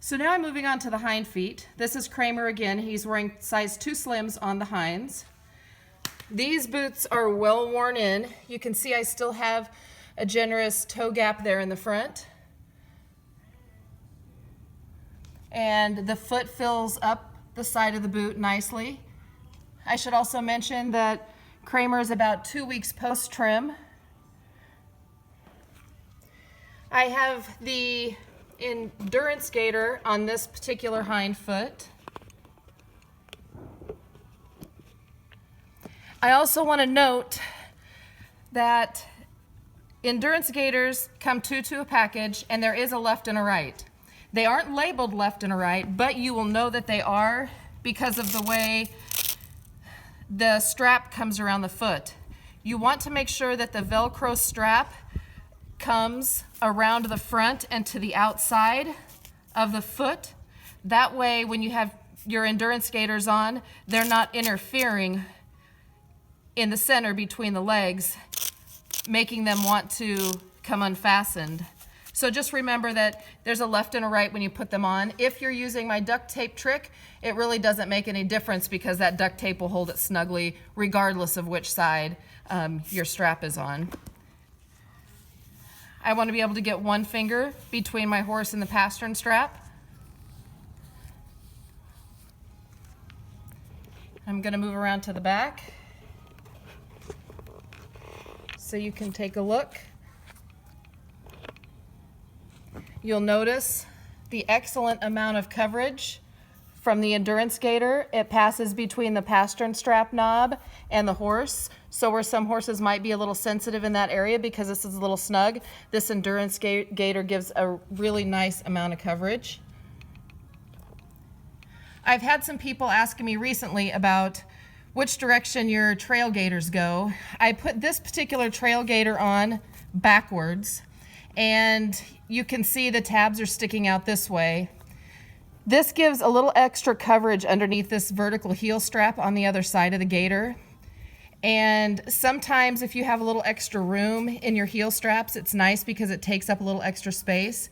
So now I'm moving on to the hind feet. This is Kramer again. He's wearing size 2 slims on the hinds. These boots are well worn in. You can see I still have a generous toe gap there in the front. And the foot fills up the side of the boot nicely. I should also mention that Kramer is about 2 weeks post-trim. I have the endurance gaiter on this particular hind foot. I also want to note that endurance gaiters come two to a package, and there is a left and a right. They aren't labeled left and a right, but you will know that they are because of the way the strap comes around the foot. You want to make sure that the Velcro strap comes around the front and to the outside of the foot. That way, when you have your endurance gaiters on, they're not interfering in the center between the legs, making them want to come unfastened. So just remember that there's a left and a right when you put them on. If you're using my duct tape trick, it really doesn't make any difference because that duct tape will hold it snugly regardless of which side your strap is on. I want to be able to get one finger between my horse and the pastern strap. I'm going to move around to the back so you can take a look. You'll notice the excellent amount of coverage from the endurance gaiter. It passes between the pastern strap knob and the horse. So where some horses might be a little sensitive in that area because this is a little snug, this endurance gaiter gives a really nice amount of coverage. I've had some people asking me recently about which direction your trail gaiters go. I put this particular trail gaiter on backwards, and you can see the tabs are sticking out this way. This gives a little extra coverage underneath this vertical heel strap on the other side of the gaiter. And sometimes if you have a little extra room in your heel straps, it's nice because it takes up a little extra space.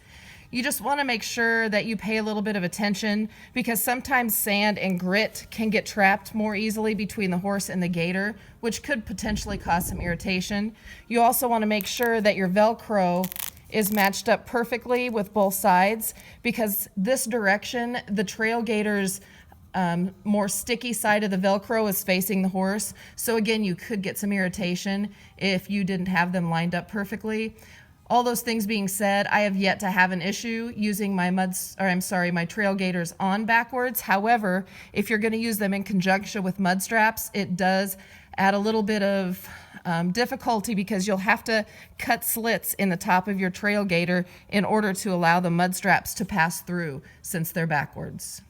You just want to make sure that you pay a little bit of attention because sometimes sand and grit can get trapped more easily between the horse and the gaiter, which could potentially cause some irritation. You also want to make sure that your Velcro is matched up perfectly with both sides because this direction, the trail gaiter's more sticky side of the Velcro is facing the horse. So again, you could get some irritation if you didn't have them lined up perfectly. All those things being said, I have yet to have an issue using my my trail gaiters on backwards. However, if you're going to use them in conjunction with mud straps, it does add a little bit of difficulty because you'll have to cut slits in the top of your trail gaiter in order to allow the mud straps to pass through since they're backwards.